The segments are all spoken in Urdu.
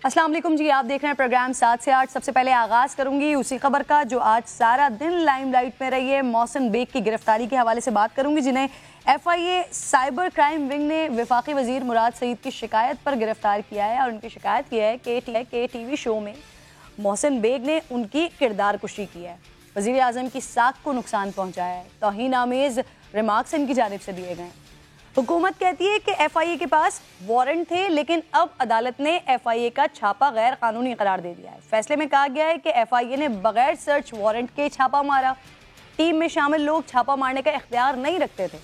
السلام علیکم جی، آپ دیکھ رہے ہیں پروگرام 7 سے 8۔ سب سے پہلے آغاز کروں گی اسی خبر کا جو آج سارا دن لائم لائٹ میں رہی ہے۔ محسن بیگ کی گرفتاری کے حوالے سے بات کروں گی، جنہیں F I A cyber crime wing نے وفاقی وزیر مراد سعید کی شکایت پر گرفتار کیا ہے، اور ان کی شکایت کی ہے کہ ٹی وی شو میں محسن بیگ نے ان کی کردار کشی کی ہے، وزیر اعظم کی ساکھ کو نقصان پہنچایا ہے، توہین آمیز ریمارکس ان کی جانب سے دیے گئے۔ حکومت کہتی ہے کہ ایف آئی اے کے پاس وارنٹ تھے، لیکن اب عدالت نے ایف آئی اے کا چھاپا غیر قانونی قرار دے دیا ہے۔ فیصلے میں کہا گیا ہے کہ ایف آئی اے نے بغیر سرچ وارنٹ کے چھاپا مارا، ٹیم میں شامل لوگ چھاپا مارنے کا اختیار نہیں رکھتے تھے۔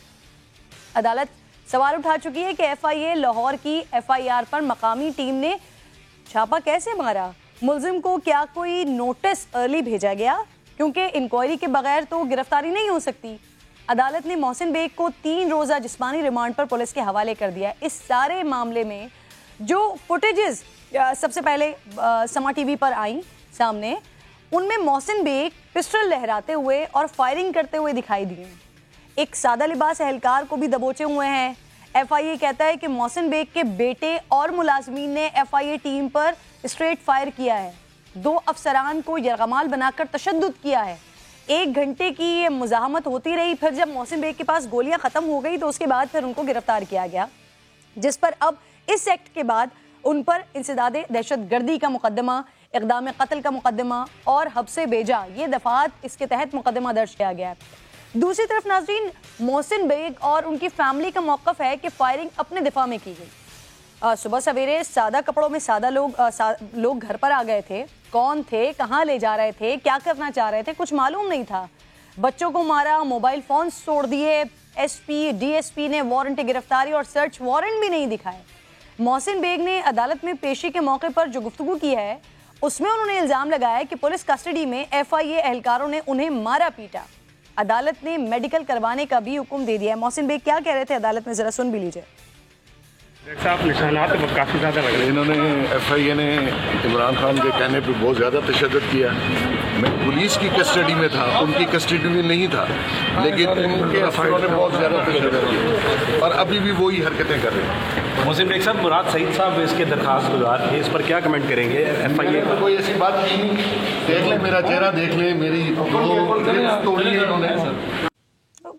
عدالت سوال اٹھا چکی ہے کہ ایف آئی اے لاہور کی ایف آئی آر پر مقامی ٹیم نے چھاپا کیسے مارا، ملزم کو کیا کوئی نوٹس ارلی بھیجا گیا، کیونکہ انکوائری کے بغیر تو گرفتاری نہیں ہو سکتی۔ عدالت نے محسن بیگ کو 3 روزہ جسمانی ریمانڈ پر پولیس کے حوالے کر دیا ہے۔ اس سارے معاملے میں جو فوٹیجز سب سے پہلے سما ٹی وی پر آئیں سامنے، ان میں محسن بیگ پسٹل لہراتے ہوئے اور فائرنگ کرتے ہوئے دکھائی دیے۔ ایک سادہ لباس اہلکار کو بھی دبوچے ہوئے ہیں۔ ایف آئی اے کہتا ہے کہ محسن بیگ کے بیٹے اور ملازمین نے ایف آئی اے ٹیم پر اسٹریٹ فائر کیا ہے، 2 افسران کو یرغمال بنا کر تشدد کیا ہے۔ 1 گھنٹے کی یہ مزاحمت ہوتی رہی، پھر جب محسن بیگ کے پاس گولیاں ختم ہو گئی تو اس کے بعد پھر ان کو گرفتار کیا گیا، جس پر اب اس ایکٹ کے بعد ان پر انسداد دہشت گردی کا مقدمہ، اقدام قتل کا مقدمہ اور حبس بیجا، یہ دفعات اس کے تحت مقدمہ درج کیا گیا ہے۔ دوسری طرف ناظرین، محسن بیگ اور ان کی فیملی کا موقف ہے کہ فائرنگ اپنے دفاع میں کی گئی۔ صبح سویرے سادہ کپڑوں میں سادہ لوگ گھر پر آ گئے تھے، کون تھے، کہاں لے جا رہے تھے، کیا کرنا چاہ رہے تھے، کچھ معلوم نہیں تھا۔ بچوں کو مارا، موبائل فونز توڑ دیے، S P D S P نے وارنٹ گرفتاری اور سرچ وارنٹ بھی نہیں دکھائے۔ محسن بیگ نے عدالت میں پیشی کے موقع پر جو گفتگو کی ہے، اس میں انہوں نے الزام لگایا کہ پولیس کسٹڈی میں ایف آئی اے اہلکاروں نے انہیں مارا پیٹا۔ عدالت نے میڈیکل کروانے کا بھی حکم دے دیا ہے۔ محسن بیگ کیا کہہ رہے تھے عدالت میں، ذرا سن بھی لیجیے۔ صاحب نشانات کافی زیادہ لگ رہے ہیں۔ انہوں نے ایف آئی اے نے عمران خان کے کہنے پہ بہت زیادہ تشدد کیا۔ میں پولیس کی کسٹڈی میں تھا، ان کی کسٹڈی میں نہیں تھا، لیکن ان کے افسروں نے بہت زیادہ تشدد کیا اور ابھی بھی وہی حرکتیں کر رہے ہیں۔ محسن بیگ صاحب، مراد سعید صاحب اس کے درخواست گزار تھے، اس پر کیا کمنٹ کریں گے؟ ایف آئی اے کوئی ایسی بات کی نہیں، دیکھ لیں میرا چہرہ، دیکھ لیں میری توڑی ہے انہوں نے۔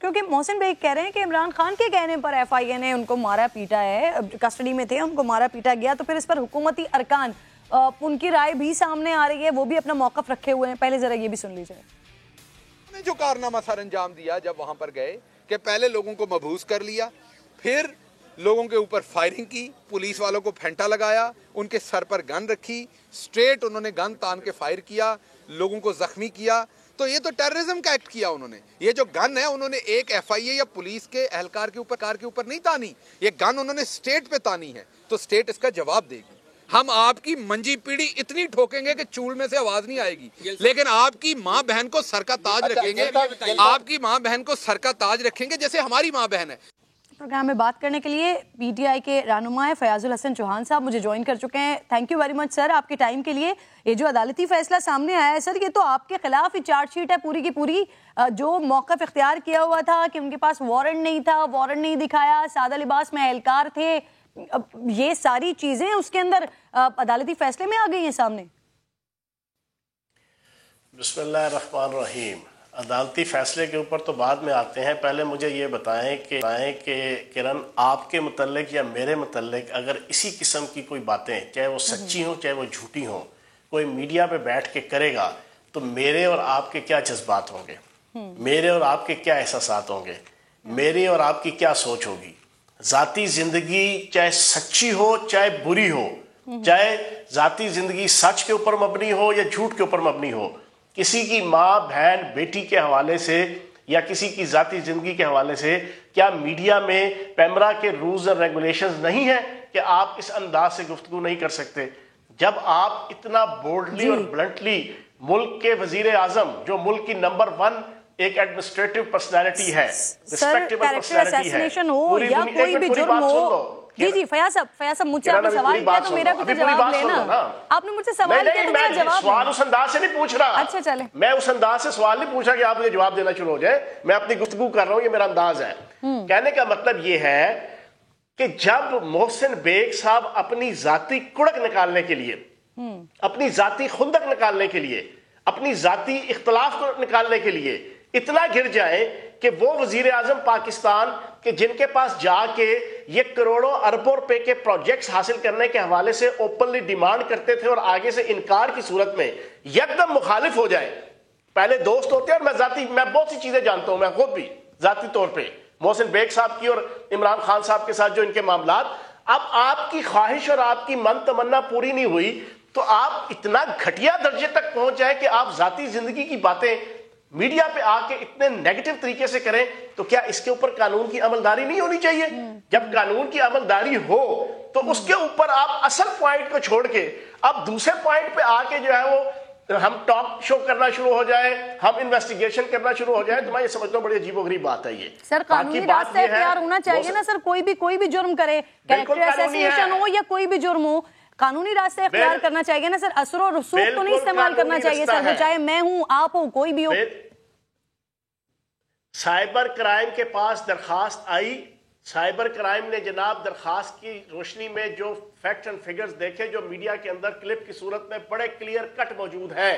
کیونکہ محسن بیگ کہہ رہے ہیں کہ عمران خان کے کہنے پر ایف آئی اے نے ان کو مارا پیٹا ہے، کسٹڈی میں تھے، ان کو مارا پیٹا گیا، تو پھر اس پر حکومتی ارکان ان کی رائے بھی سامنے آ رہی ہے، وہ بھی اپنا موقف رکھے ہوئے ہیں۔ پہلے ذرا یہ بھی سن لیجیے۔ جو کارنامہ سر انجام دیا جب وہاں پر گئے کہ پہلے لوگوں کو مبہوس کر لیا، پھر لوگوں کے اوپر فائرنگ کی، پولیس والوں کو پھینٹا لگایا، ان کے سر پر گن رکھی، سٹریٹ انہوں نے گن تان کے فائر کیا، لوگوں کو زخمی کیا، تو یہ تو ٹیررزم کا ایکٹ کیا انہوں نے۔ یہ جو گن ہے انہوں نے ایک ایف آئی اے یا پولیس کے اہلکار کے اوپر نہیں تانی، یہ گن انہوں نے سٹیٹ پہ تانی ہے، تو سٹیٹ اس کا جواب دے گی۔ ہم آپ کی منجی پیڑی اتنی ٹھوکیں گے کہ چول میں سے آواز نہیں آئے گی، لیکن آپ کی ماں بہن کو سر کا تاج رکھیں گے، آپ کی ماں بہن کو سر کا تاج رکھیں گے جیسے ہماری ماں بہن ہے۔ پروگرام میں بات کرنے کے لیے پی ٹی آئی کے رہنما فیاض الحسن چوہان صاحب مجھے جوائن کر چکے ہیں۔ تھینک یو ویری مچ سر آپ کے ٹائم کے لیے۔ یہ جو عدالتی فیصلہ سامنے آیا ہے سر، یہ تو آپ کے خلاف ہی چارج شیٹ ہے پوری کی پوری، جو موقف اختیار کیا ہوا تھا کہ ان کے پاس وارنٹ نہیں تھا، وارنٹ نہیں دکھایا، سادہ لباس میں اہلکار تھے، یہ ساری چیزیں اس کے اندر عدالتی فیصلے میں آ گئی ہیں سامنے۔ بسم اللہ الرحمن الرحیم۔ عدالتی فیصلے کے اوپر تو بعد میں آتے ہیں، پہلے مجھے یہ بتائیں کہ کرن آپ کے متعلق یا میرے متعلق اگر اسی قسم کی کوئی باتیں، چاہے وہ سچی ہوں چاہے وہ جھوٹی ہوں، کوئی میڈیا پہ بیٹھ کے کرے گا تو میرے اور آپ کے کیا جذبات ہوں گے، میرے اور آپ کے کیا احساسات ہوں گے، میری اور آپ کی کیا سوچ ہوگی۔ ذاتی زندگی چاہے سچی ہو چاہے بری ہو، چاہے ذاتی زندگی سچ کے اوپر مبنی ہو یا جھوٹ کے اوپر مبنی ہو، کسی کی ماں بہن بیٹی کے حوالے سے یا کسی کی ذاتی زندگی کے حوالے سے کیا میڈیا میں پیمرا کے رولز اور ریگولیشنز نہیں ہیں کہ آپ اس انداز سے گفتگو نہیں کر سکتے؟ جب آپ اتنا بولڈلی اور بلنٹلی ملک کے وزیر اعظم، جو ملک کی نمبر 1 ایک ایڈمنسٹریٹو پرسنالٹی ہے، ریسپیکٹیبل پرسنالٹی ہے، ہو یا کوئی بھی جرم ہو۔ جی فیاض صاحب مجھ سے آپ نے سوال کیا تو میرا بھی تو جواب لینا۔ آپ نے مجھ سے سوال کیا تو میرا جواب سوال اس انداز سے نہیں پوچھ رہا۔ اچھا چلے، میں اس انداز سے سوال نہیں پوچھ رہا کہ آپ مجھے جواب دینا شروع ہو جائے، میں اپنی گفتگو کر رہا ہوں، یہ میرا انداز ہے۔ کہنے کا مطلب یہ ہے کہ جب محسن بیگ صاحب اپنی ذاتی کڑک نکالنے کے لیے اپنی ذاتی خندق نکالنے کے لیے، اپنی ذاتی اختلاف کو نکالنے کے لیے اتنا گر جائیں کہ وہ وزیر اعظم پاکستان کہ جن کے پاس جا کے یہ کروڑوں اربوں روپے کے پروجیکٹس حاصل کرنے کے حوالے سے اوپنلی ڈیمانڈ کرتے تھے اور آگے سے انکار کی صورت میں یکدم مخالف ہو جائے. پہلے دوست ہوتے ہیں، اور میں بہت سی چیزیں جانتا ہوں، میں خود بھی ذاتی طور پہ محسن بیگ صاحب کی اور عمران خان صاحب کے ساتھ جو ان کے معاملات، اب آپ کی خواہش اور آپ کی من تمنا پوری نہیں ہوئی تو آپ اتنا گھٹیا درجے تک پہنچ جائے کہ آپ ذاتی زندگی کی باتیں میڈیا پہ آ کے اتنے نیگیٹو طریقے سے کریں. تو کیا اس کے اوپر قانون کی عملداری نہیں ہونی چاہیے؟ جب قانون کی عملداری ہو تو اس کے اوپر آپ اصل پوائنٹ کو چھوڑ کے اب دوسرے پوائنٹ پہ آ کے جو ہے وہ ہم ٹاک شو کرنا شروع ہو جائے، ہم انویسٹیگیشن کرنا شروع ہو جائے، تو میں یہ سمجھتا ہوں بڑی عجیب و غریب بات ہے یہ. سر قانونی راستہ اختیار ہونا چاہیے نا سر، کوئی بھی جرم کرے، کریکٹر اسیسینیشن ہو یا کوئی بھی جرم ہو، قانونی راستہ اختیار کرنا چاہیے نا سر. اثر و رسوخ تو نہیں استعمال کرنا چاہیے سر، وہ چاہے میں ہوں، آپ ہوں، کوئی بھی ہو. سائبر کرائم کے پاس درخواست آئی، سائبر کرائم نے جناب درخواست کی روشنی میں جو فیکٹ اینڈ فگرز دیکھے جو میڈیا کے اندر کلپ کی صورت میں بڑے کلیئر کٹ موجود ہیں،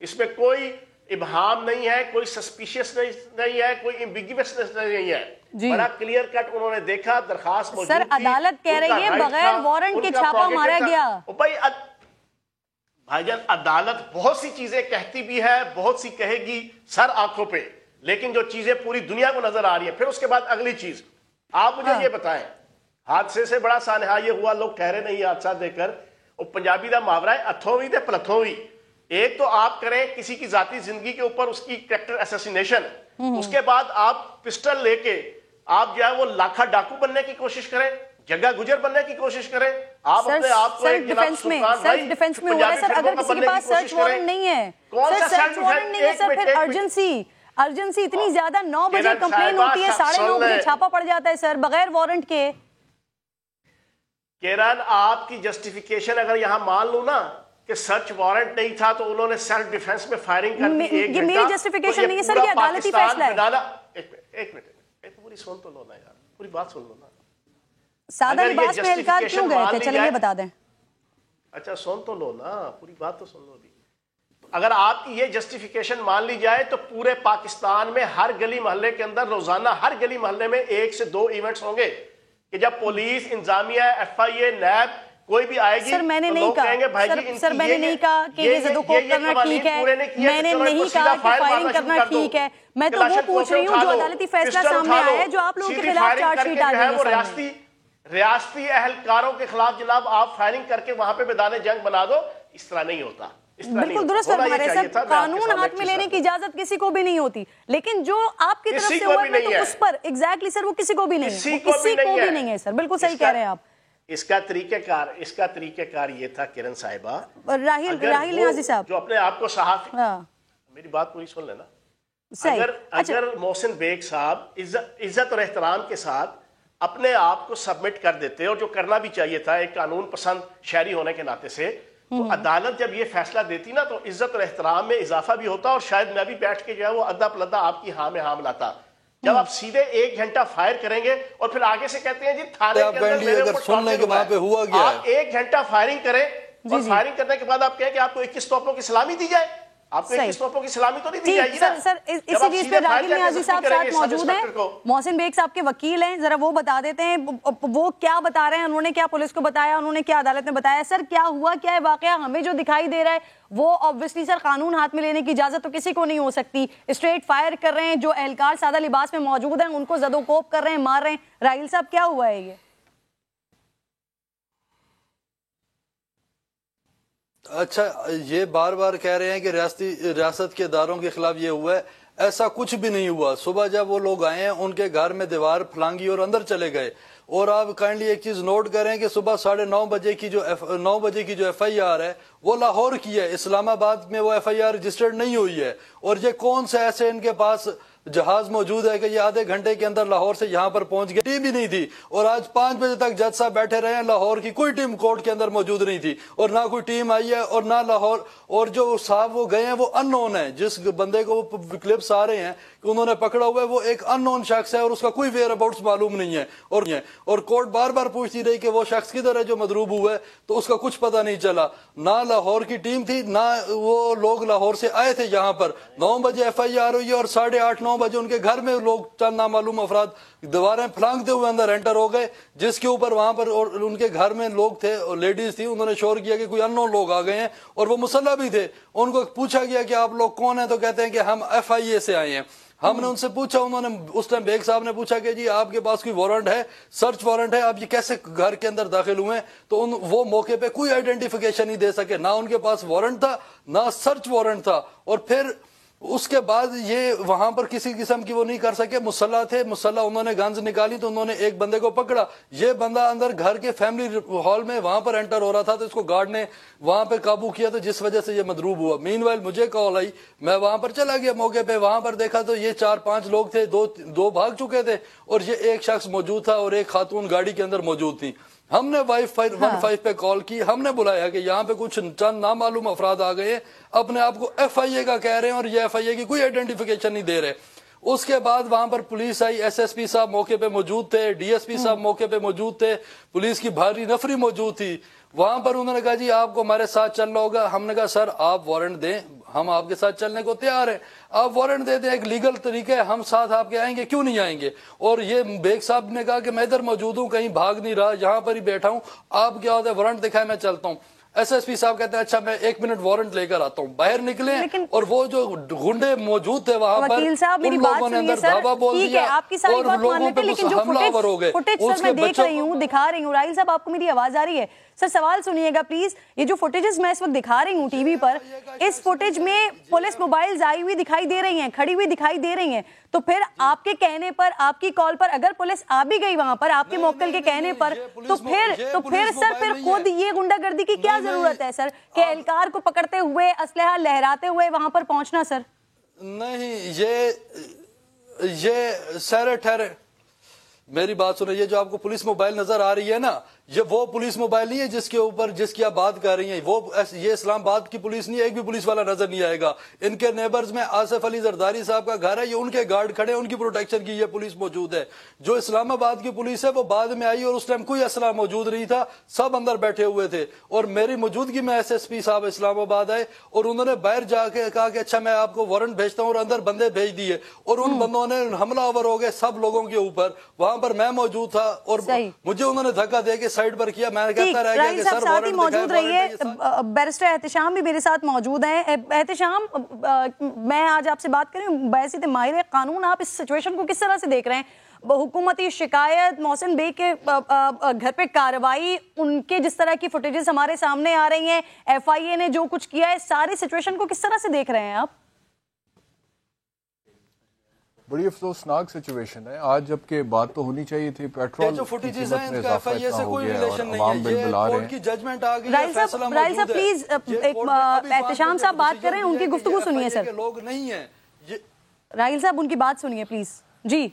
اس میں کوئی ابہام نہیں ہے، کوئی سسپیشیس نہیں ہے، کوئی ایمبیگوسنس نہیں ہے، بڑا کلیئر کٹ انہوں نے دیکھا. درخواست موجود سر عدالت کہہ رہی ہے بغیر وارنٹ کے چھاپا مارا گیا. بھائی جان عدالت بہت سی چیزیں کہتی بھی ہے، بہت سی کہے گی سر آنکھوں پہ، لیکن جو چیزیں پوری دنیا کو نظر آ رہی ہیں. پھر اس کے بعد اگلی چیز آپ مجھے یہ بتائیں، حادثے سے بڑا سانحہ یہ ہوا، لوگ کہہ رہے نہیں یہ حادثہ دیکھ کر، وہ پنجابی دا محاورہ ہے اتھوں ہوئی تے پلتھوں ہوئی. ایک تو آپ کریں کسی کی ذاتی زندگی کے اوپر اس کی کریکٹر اسیسینیشن، اس کے بعد آپ پسٹل لے کے آپ جو ہے وہ لاکھا ڈاکو بننے کی کوشش کریں، جگہ گجر بننے کی کوشش کریں. آپ اپنے آپ کو سیلف ڈیفنس میں ہو رہا ہے سر. اگر کسی کے پاس سرچ وارنٹ نہیں ہے، سرچ وارنٹ نہیں ہے سر، پھر ارجنسی اتنی زیادہ 9 بجے کمپلین ہوتی ہے، 9:30 بجے چھاپا پڑ جاتا ہے سر بغیر وارنٹ کے. کیرن آپ کی جسٹیفیکیشن اگر یہاں مان لوں نا کہ سرچ وارنٹ نہیں تھا تو انہوں نے سیلف ڈیفنس میں فائرنگ کر دی. یہ میری جسٹیفیکیشن نہیں ہے سر، یہ عدالتی فیصلہ ہے. ایک منٹ پوری سن تو لو نا یار، پوری بات سن لو نا. سادہ لباس میں اہلکار کیوں گئے تھے؟ چلیں یہ بتا دیں. اچھا سن تو لو نا، پوری بات تو سن لو بھی. اگر آپ کی یہ جسٹیفیکیشن مان لی جائے تو پورے پاکستان میں ہر گلی محلے کے اندر روزانہ ہر گلی محلے میں 1 سے 2 ایونٹس ہوں گے کہ جب پولیس، انتظامیہ، FIA، نیب کوئی بھی آئے گی سر میں نے نہیں کہا، سر میں نے نہیں کہا کہ یہ زدوکوب کرنا ٹھیک ہے، میں نے نہیں کہا کہ فائرنگ کرنا ٹھیک ہے. میں تو وہ پوچھ رہی ہوں جو عدالتی فیصلہ سامنے آیا ہے، جو آپ لوگوں کے خلاف چارج شیٹ آ گئی ہے. ریاستی اہلکاروں کے خلاف جناب آپ فائرنگ کر کے وہاں پہ میدان جنگ بنا دو، اس طرح نہیں ہوتا. بالکل درست فرما رہے ہیں سر، قانون ہاتھ میں لینے کی اجازت کسی کو بھی نہیں ہوتی، لیکن جو آپ کی طرف سے ہوا ہے تو اس پر ایگزیکٹلی سر وہ کسی کو بھی نہیں ہے، کسی کو بھی نہیں ہے سر. بالکل صحیح کہہ رہے ہیں آپ. اس کا طریقہ کار یہ تھا کرن صاحبہ، راہیل نیازی صاحب جو اپنے آپ کو صحافی، میری بات پوری سن لینا. اگر محسن بیگ صاحب عزت اور احترام کے ساتھ اپنے آپ کو سبمٹ کر دیتے، اور جو کرنا بھی چاہیے تھا ایک قانون پسند شہری ہونے کے ناطے سے، تو عدالت جب یہ فیصلہ دیتی نا تو عزت اور احترام میں اضافہ بھی ہوتا، اور شاید میں بھی بیٹھ کے جو ہے وہ ادھا پلدھا آپ کی ہاں میں ہاں ملاتا. جب آپ سیدھے 1 گھنٹہ فائر کریں گے اور پھر آگے سے کہتے ہیں جی تھانے کے اندر میرے اوپر آپ 1 گھنٹہ فائرنگ کریں اور فائرنگ کرنے کے بعد آپ کہیں کہ آپ کو 21 توپوں کی سلامی دی جائے، آپ کو 21 توپوں کی سلامی تو نہیں دی جائے گی نا. سر اسی چیز پہ راہیل نیازی صاحب ساتھ موجود ہیں، محسن بیگ صاحب کے وکیل ہیں، ذرا وہ بتا دیتے ہیں وہ کیا بتا رہے ہیں، انہوں نے کیا پولیس کو بتایا، انہوں نے کیا عدالت میں بتایا. سر کیا ہوا، کیا ہے واقعہ؟ ہمیں جو دکھائی دے رہا ہے وہ obviously سر قانون ہاتھ میں لینے کی اجازت تو کسی کو نہیں ہو سکتی. اسٹریٹ فائر کر رہے ہیں، جو اہلکار سادہ لباس میں موجود ہیں ان کو زد و کوب کر رہے ہیں، مار رہے ہیں. راہیل صاحب کیا ہوا ہے یہ؟ اچھا یہ بار بار کہہ رہے ہیں کہ ریاست کے اداروں کے خلاف یہ ہوا ہے، ایسا کچھ بھی نہیں ہوا. صبح جب وہ لوگ آئے ہیں ان کے گھر میں دیوار پھلانگی اور اندر چلے گئے. اور آپ کائنڈلی ایک چیز نوٹ کریں کہ صبح 9:30 بجے کی جو 9 بجے کی جو FIR ہے وہ لاہور کی ہے، اسلام آباد میں وہ FIR رجسٹرڈ نہیں ہوئی ہے. اور یہ کون سے ایسے ان کے پاس جہاز موجود ہے کہ یہ آدھے گھنٹے کے اندر لاہور سے یہاں پر پہنچ گئے؟ ٹیم بھی نہیں تھی، اور آج 5 بجے تک جج صاحب بیٹھے رہے ہیں، لاہور کی کوئی ٹیم کورٹ کے اندر موجود نہیں تھی، اور نہ کوئی ٹیم آئی ہے، اور نہ لاہور. اور جو صاحب وہ گئے ہیں وہ ان نون ہیں، جس بندے کو کلپس آ رہے ہیں کہ انہوں نے پکڑا ہوا ہے وہ ایک ان نون شخص ہے اور اس کا کوئی ویئر اباؤٹس معلوم نہیں ہے, اور کورٹ بار بار پوچھتی رہی کہ وہ شخص کدھر ہے جو مضروب ہوا ہے, تو اس کا کچھ پتہ نہیں چلا. نہ لاہور کی ٹیم تھی, نہ وہ لوگ لاہور سے آئے تھے یہاں پر. 9 بجے FIR ہوئی اور 8:30 9 بجے ان کے گھر میں لوگ چند نامعلوم افراد دیواریں پھلانگتے ہوئے اندر انٹر ہو گئے, جس کے اوپر وہاں پر اور ان کے گھر میں لوگ تھے, لیڈیز تھی, انہوں نے شور کیا کہ کوئی ان نون لوگ آ گئے ہیں اور وہ مسلح بھی تھے. ان کو پوچھا گیا کہ آپ لوگ کون ہیں, تو کہتے ہیں کہ ہم FIA سے آئے ہیں. ہم نے ان سے پوچھا, انہوں نے اس ٹائم بیگ صاحب نے پوچھا کہ جی آپ کے پاس کوئی وارنٹ ہے, سرچ وارنٹ ہے, آپ یہ کیسے گھر کے اندر داخل ہوئے ہیں؟ تو وہ موقع پہ کوئی آئیڈینٹیفیکیشن نہیں دے سکے, نہ ان کے پاس وارنٹ تھا نہ سرچ وارنٹ تھا. اور پھر اس کے بعد یہ وہاں پر کسی قسم کی وہ نہیں کر سکے, مسلح تھے, مسلح انہوں نے گنز نکالی تو انہوں نے ایک بندے کو پکڑا. یہ بندہ اندر گھر کے فیملی ہال میں وہاں پر انٹر ہو رہا تھا, تو اس کو گارڈ نے وہاں پہ قابو کیا, تو جس وجہ سے یہ مضروب ہوا. مین وائل مجھے کال آئی, میں وہاں پر چلا گیا موقع پہ, وہاں پر دیکھا تو یہ 4-5 لوگ تھے, دو بھاگ چکے تھے اور یہ ایک شخص موجود تھا اور ایک خاتون گاڑی کے اندر موجود تھی. ہم نے 15 پہ کال کی, ہم نے بلایا کہ یہاں پہ کچھ چند نامعلوم افراد آ گئے ہیں, اپنے آپ کو FIA کا کہہ رہے ہیں اور یہ FIA کی کوئی آئیڈینٹیفیکیشن نہیں دے رہے. اس کے بعد وہاں پر پولیس آئی, SSP صاحب موقع پہ موجود تھے, DSP صاحب موقع پہ موجود تھے, پولیس کی بھاری نفری موجود تھی. وہاں پر انہوں نے کہا جی آپ کو ہمارے ساتھ چلنا ہوگا. ہم نے کہا سر آپ وارنٹ دیں, ہم آپ کے ساتھ چلنے کو تیار ہیں, آپ وارنٹ دے دیں, ایک لیگل طریقہ ہے, ہم ساتھ آپ کے آئیں گے, کیوں نہیں آئیں گے. اور یہ بیگ صاحب نے کہا کہ میں ادھر موجود ہوں, کہیں بھاگ نہیں رہا, یہاں پر ہی بیٹھا ہوں, آپ کیا ہوتا ہے وارنٹ دکھائے میں چلتا ہوں. SSP صاحب کہتے ہیں اچھا میں 1 منٹ وارنٹ لے کر آتا ہوں. باہر نکلے اور وہ جو گنڈے موجود تھے وہاں پر, ان لوگوں نے اندر دھاوا بول دیا اور لوگوں پہ حملہ آور ہو گئے. فوٹیج میں دیکھ رہی ہوں, دکھا رہی ہوں. راہیل صاحب آپ کو میری آواز آ رہی ہے؟ سر سوال سنیے گا پلیز. یہ جو فوٹیجز میں اس وقت دکھا رہی ہوں ٹی وی پر, اس فوٹیج میں پولیس موبائلز آئی ہوئی دکھائی دے رہی ہیں, کھڑی ہوئی دکھائی دے رہی ہیں. تو پھر آپ کے کہنے پر, آپ کی کال پر اگر پولیس آ بھی گئی وہاں پر آپ کے موکل کے کہنے پر, تو پھر سر پھر خود یہ گنڈا گردی کی کیا ضرورت ہے سر, کہ اہلکار کو پکڑتے ہوئے اسلحہ لہراتے ہوئے وہاں پر پہنچنا؟ سر نہیں, یہ سارے ٹھہرے, میری بات سنیں. یہ جو آپ کو پولیس موبائل نظر آ رہی ہے نا, یہ وہ پولیس موبائل نہیں ہے جس کے اوپر جس کی آپ بات کر رہی ہیں. وہ یہ اسلام آباد کی پولیس نہیں ہے, ایک بھی پولیس والا نظر نہیں آئے گا. ان کے نیبرز میں آصف علی زرداری صاحب کا گھر ہے, یہ ان کے گارڈ کھڑے ہیں, ان کی پروٹیکشن کی یہ پولیس موجود ہے. جو اسلام آباد کی پولیس ہے وہ بعد میں آئی اور اس ٹائم کوئی اسلحہ موجود نہیں تھا, سب اندر بیٹھے ہوئے تھے. اور میری موجودگی میں SSP صاحب اسلام آباد آئے اور انہوں نے باہر جا کے کہا کہ اچھا میں آپ کو وارنٹ بھیجتا ہوں, اور اندر بندے بھیج دیے اور ان بندوں نے حملہ آور ہو گئے سب لوگوں کے اوپر. وہاں پر میں موجود تھا اور مجھے انہوں نے دھکا دے کے سائڈ پر کیا. میں راہیل صاحب ساتھ ہی موجود رہیے, بیرسٹر احتشام بھی میرے ساتھ موجود ہیں. احتشام, میں آج آپ سے بات کریں بحیثیت ماہر قانون, آپ اس سچویشن کو کس طرح سے دیکھ رہے ہیں؟ حکومتی شکایت, محسن بیگ کے گھر پہ کارروائی, ان کے جس طرح کی فوٹیجز ہمارے سامنے آ رہی ہیں, FIA نے جو کچھ کیا ہے, ساری سچویشن کو کس طرح سے دیکھ رہے ہیں آپ؟ بڑی افسوسناک سچویشن ہے آج, جبکہ بات تو ہونی چاہیے تھی پیٹرول جو فوٹیجز ہیں ان کا FIA سے کوئی ریلیشن نہیں ہے, یہ کورٹ کی ججمنٹ آ گئی ہے, فیصلہ موجود ہے. راہیل صاحب پلیز, احتشام صاحب بات کر رہے ہیں, ان کی گفتگو سنیے سر. لوگ نہیں ہیں راہیل صاحب, ان کی بات سنیے پلیز. جی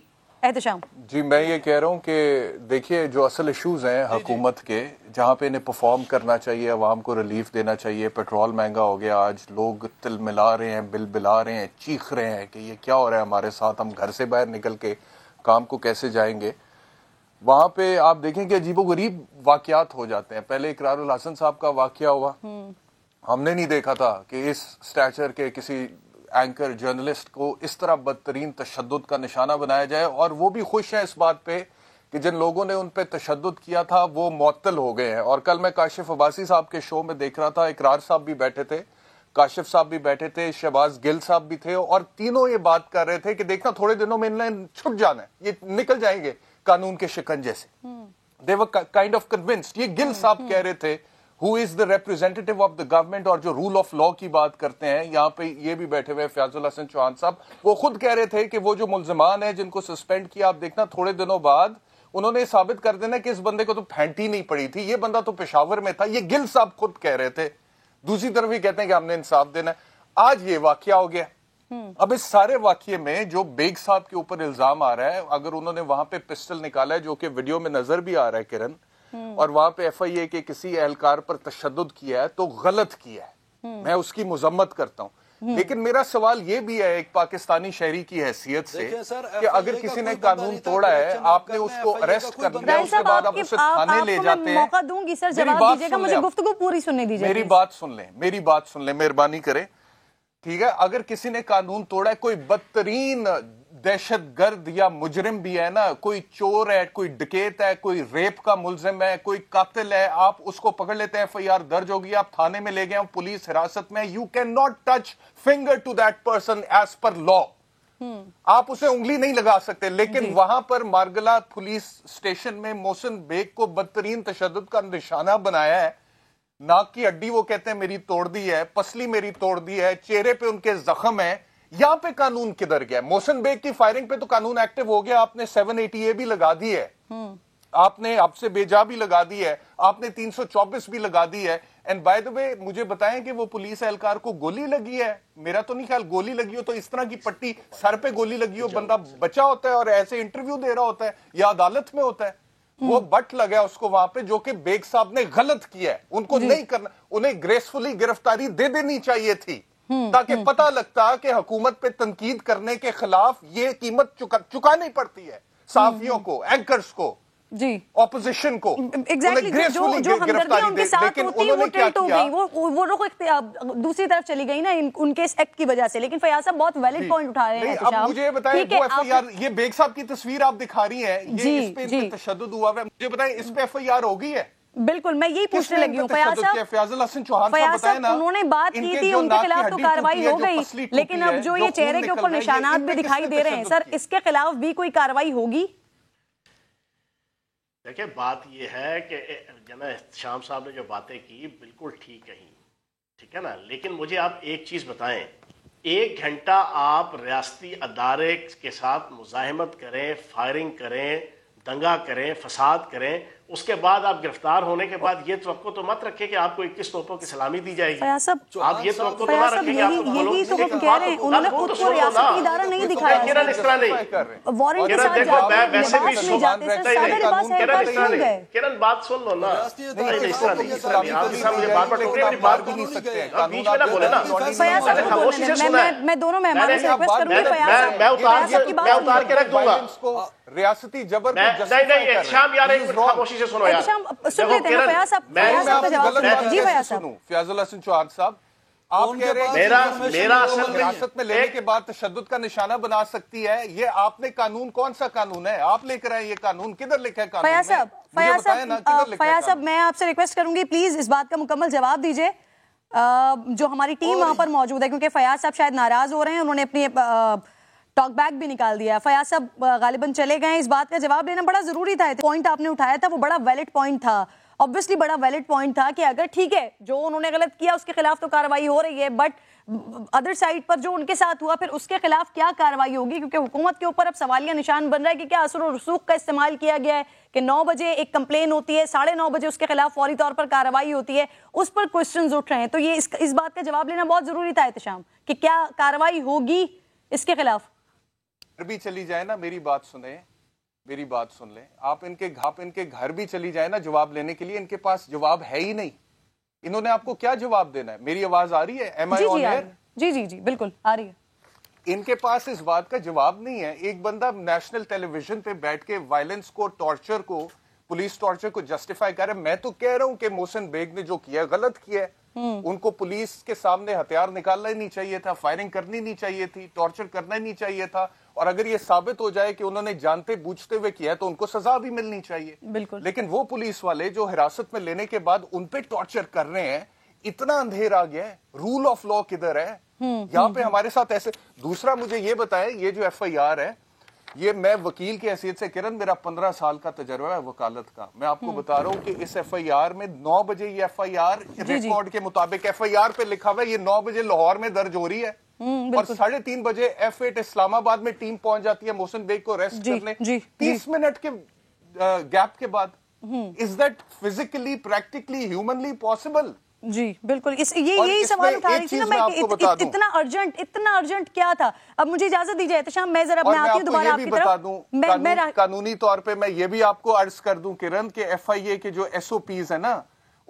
احتشام. جی میں یہ کہہ رہا ہوں کہ دیکھیے جو اصل ایشوز ہیں حکومت کے, جہاں پہ انہیں پرفارم کرنا چاہیے, عوام کو ریلیف دینا چاہیے. پیٹرول مہنگا ہو گیا, آج لوگ تل ملا رہے ہیں, بل بلا رہے ہیں, چیخ رہے ہیں کہ یہ کیا ہو رہا ہے ہمارے ساتھ, ہم گھر سے باہر نکل کے کام کو کیسے جائیں گے. وہاں پہ آپ دیکھیں کہ عجیب و غریب واقعات ہو جاتے ہیں. پہلے اقرار الحسن صاحب کا واقعہ ہوا, ہم نے نہیں دیکھا تھا کہ اس سٹیچر کے کسی اینکر جرنلسٹ کو اس طرح بدترین تشدد کا نشانہ بنایا جائے, اور وہ بھی خوش ہیں اس بات پہ کہ جن لوگوں نے ان پہ تشدد کیا تھا وہ معطل ہو گئے ہیں. اور کل میں کاشف عباسی صاحب کے شو میں دیکھ رہا تھا, اقرار صاحب بھی بیٹھے تھے, کاشف صاحب بھی بیٹھے تھے, شہباز گل صاحب بھی تھے, اور تینوں یہ بات کر رہے تھے کہ دیکھنا تھوڑے دنوں میں انہیں چھٹ جانا ہے, یہ نکل جائیں گے قانون کے شکنجے سے. They were kind of convinced. یہ گل صاحب کہہ رہے تھے, who is the representative of the government, اور جو رول آف لا کی بات کرتے ہیں. یہاں پہ یہ بھی بیٹھے ہوئے فیاض الحسن چوہان صاحب, وہ خود کہہ رہے تھے کہ وہ جو ملزمان ہیں جن کو سسپینڈ کیا, آپ دیکھنا تھوڑے دنوں بعد انہوں نے ثابت کر دینا کہ اس بندے کو تو پھینٹی نہیں پڑی تھی, یہ بندہ تو پشاور میں تھا. یہ گل صاحب خود کہہ رہے تھے. دوسری طرف یہ کہتے ہیں کہ ہم نے انصاف دینا ہے. آج یہ واقعہ ہو گیا. اب اس سارے واقعے میں جو بیگ صاحب کے اوپر الزام آ رہا ہے, اگر انہوں نے وہاں پہ پسٹل نکالا ہے جو کہ ویڈیو میں نظر بھی آ رہا ہے کرن, اور وہاں پہ FIA کے کسی اہلکار پر تشدد کیا ہے تو غلط کیا ہے, میں اس کی مذمت کرتا ہوں. لیکن میرا سوال یہ بھی ہے ایک پاکستانی شہری کی حیثیت سے کہ اگر کسی نے قانون توڑا ہے آپ نے اس کو اریسٹ کر لیا اس کے بعد آپ اسے تھانے لے جاتے ہیں. موقع دوں گی سر جواب دیجیے گا, مجھے گفتگو پوری سننے دیجیے. میری بات سن لیں مہربانی کریں, ٹھیک ہے. اگر کسی نے قانون توڑا ہے, کوئی بدترین دہشت گرد یا مجرم بھی ہے نا, کوئی چور ہے, کوئی ڈکیت ہے, کوئی ریپ کا ملزم ہے, کوئی قاتل ہے, آپ اس کو پکڑ لیتے ہیں, FIR درج ہوگی, آپ تھانے میں لے گئے ہیں, پولیس حراست میں, you can not touch finger to that person as per law. آپ اسے انگلی نہیں لگا سکتے. لیکن وہاں پر مارگلا پولیس اسٹیشن میں محسن بیگ کو بدترین تشدد کا نشانہ بنایا ہے. ناک کی ہڈی وہ کہتے ہیں میری توڑ دی ہے, پسلی میری توڑ دی ہے, چہرے پہ ان کے زخم ہیں. یہاں پہ قانون کدھر گیا؟ محسن بیگ کی فائرنگ پہ تو قانون ایکٹیو ہو گیا, آپ نے 780A بھی لگا دی ہے, آپ نے اب سے بیجا بھی لگا دی ہے, آپ نے 324 بھی لگا دی ہے. اینڈ بائی دا وے مجھے بتائیں کہ وہ پولیس اہلکار کو گولی لگی ہے, میرا تو نہیں خیال گولی لگی ہو تو اس طرح کی پٹی سر پہ گولی لگی ہو, بندہ بچا ہوتا ہے اور ایسے انٹرویو دے رہا ہوتا ہے یا عدالت میں ہوتا ہے. وہ بٹ لگا اس کو وہاں پہ, جو کہ بیگ صاحب نے غلط کیا ہے, ان کو نہیں کرنا, انہیں گریسفلی گرفتاری دے دینی چاہیے تھی تاکہ پتہ لگتا کہ حکومت پہ تنقید کرنے کے خلاف یہ قیمت چکانی پڑتی ہے صحافیوں کو, اینکرز کو, جی اپوزیشن کو. جو ہمدردیاں ان کے ساتھ ہوتی وہ ٹلٹ ہو گئی, وہ رخ دوسری طرف چلی گئی نا ان کے اس ایکٹ کی وجہ سے. لیکن فیاض صاحب بہت ویلڈ پوائنٹ اٹھا رہے ہیں. اب مجھے بتائیں وہ FIR, یہ بیگ صاحب کی تصویر آپ دکھا رہی ہیں, یہ اس پہ تشدد ہوا ہے, مجھے بتائیں اس پہ FIR ہو گئی ہے؟ بالکل, میں یہی پوچھنے لگی ہوں. فیاض الحسن چوہان صاحب بتائیں نا, انہوں نے بات کی تھی, ان کے خلاف تو کارروائی ہو گئی, لیکن اب جو یہ چہرے کے اوپر نشانات بھی دکھائی دے رہے ہیں سر, اس کے خلاف بھی کوئی کارروائی ہوگی؟ دیکھیں بات یہ ہے کہ جناب شام صاحب نے جو باتیں کی بالکل ٹھیک کہیں, ٹھیک ہے نا. لیکن مجھے آپ ایک چیز بتائیں, 1 گھنٹہ آپ ریاستی ادارے کے ساتھ مزاحمت کریں, فائرنگ کریں, دنگا کریں, فساد کریں, اس کے بعد آپ گرفتار ہونے کے بعد یہ توقع تو مت رکھیں کہ آپ کو 21 توپوں کی سلامی دی جائے گی. آپ یہ توقع تو نہ رکھیں کہ آپ کو یہی تو ہم کہہ رہے ہیں, انہوں نے خود کو ریاستی ادارہ نہیں دکھایا. کرن اس طرح نہیں, کرن بات سن لو نا, میں دونوں مہمانوں سے ریکویسٹ کروں گی, میں اتار کے رکھ دوں گا ریاستی جبر. نہیں شام یار ایک منٹ خاموشی سے سنو یار. فیاض الحسن چوہان صاحب, آپ کہہ رہے ہیں میرا ریاست میں لینے کے بعد تشدد کا نشانہ بنا سکتی ہے, یہ آپ نے قانون, کون سا قانون ہے آپ لے کر آئے, یہ قانون کدھر لکھا ہے قانون؟ فیاض صاحب میں آپ سے ریکویسٹ کروں گی پلیز اس بات کا مکمل جواب دیجئے. جو ہماری ٹیم وہاں پر موجود ہے, کیونکہ فیاض صاحب شاید ناراض ہو رہے ہیں, انہوں نے اپنی ٹاک بیک بھی نکال دیا. فیاض صاحب غالباً چلے گئے, اس بات کا جواب لینا بڑا ضروری تھا. پوائنٹ آپ نے اٹھایا تھا وہ بڑا ویلڈ پوائنٹ تھا, obviously بڑا ویلڈ پوائنٹ تھا کہ اگر ٹھیک ہے جو انہوں نے غلط کیا اس کے خلاف تو کارروائی ہو رہی ہے, بٹ ادر سائڈ پر جو ان کے ساتھ ہوا پھر اس کے خلاف کیا کارروائی ہوگی, کیونکہ حکومت کے اوپر اب سوالیہ نشان بن رہا ہے کہ کیا اثر و رسوخ کا استعمال کیا گیا ہے, کہ 9 بجے ایک کمپلین ہوتی ہے, 9:30 بجے اس کے خلاف فوری طور پر کارروائی ہوتی ہے, اس پر کوسچنز اٹھ رہے ہیں. تو یہ اس بات کا جواب لینا بہت ضروری تھا احتشام, کہ کیا کارروائی ہوگی اس کے خلاف. بھی چلی جائے نا, میری بات سنیں, میری بات سن لیں, آپ ان کے گھر بھی چلی جائے نا جواب لینے کے لیے, ان کے پاس جواب ہے ہی نہیں. انہوں نے آپ کو کیا جواب دینا ہے؟ میری آواز آ رہی ہے؟ ایم آئی آن ایئر؟ جی بالکل آ رہی ہے. ان کے پاس اس بات کا جواب نہیں ہے. ایک بندہ نیشنل ٹیلی ویژن پہ بیٹھ کے وائلنس کو, ٹارچر کو, پولیس ٹارچر کو جسٹیفائی کر رہا ہے. میں تو کہہ رہا ہوں کہ محسن بیگ نے جو کیا غلط کیا ہے, ان کو پولیس کے سامنے ہتھیار نکالنا ہی نہیں چاہیے تھا, فائرنگ کرنی نہیں چاہیے تھی, ٹارچر کرنا ہی نہیں چاہیے تھا, اور اگر یہ ثابت ہو جائے کہ انہوں نے جانتے بوجھتے ہوئے کیا ہے تو ان کو سزا بھی ملنی چاہیے. بالکل. لیکن وہ پولیس والے جو حراست میں لینے کے بعد ان پہ ٹارچر کر رہے ہیں, اتنا اندھیر آ گیا ہے, رول آف لا کدھر ہے یہاں پہ ہمارے ساتھ ایسے. دوسرا مجھے یہ بتائیں, یہ جو FIR ہے, یہ میں وکیل کی حیثیت سے, کرن میرا 15 سال کا تجربہ ہے وکالت کا, میں آپ کو بتا رہا ہوں کہ اس FIR میں 9 بجے یہ FIR ریکارڈ کے مطابق FIR پہ لکھا ہوا ہے, یہ 9 بجے لاہور میں درج ہو رہی ہے, اور 3:30 بجے F8 اسلام آباد میں ٹیم پہنچ جاتی ہے محسن بیگ کو ریسٹ کرنے 30 منٹ کے گیپ کے بعد. Is that physically practically humanly possible? جی بالکل, یہی سوال اٹھا رہی تھی نا میں, اتنا ارجنٹ کیا تھا. اب مجھے اجازت دیجیے احتشام, میں ذرا آتی ہوں دوبارہ آپ کی طرف. قانونی طور پہ میں یہ بھی آپ کو عرض کر دوں کرن کہ FIA کے جو SOPs ہیں نا,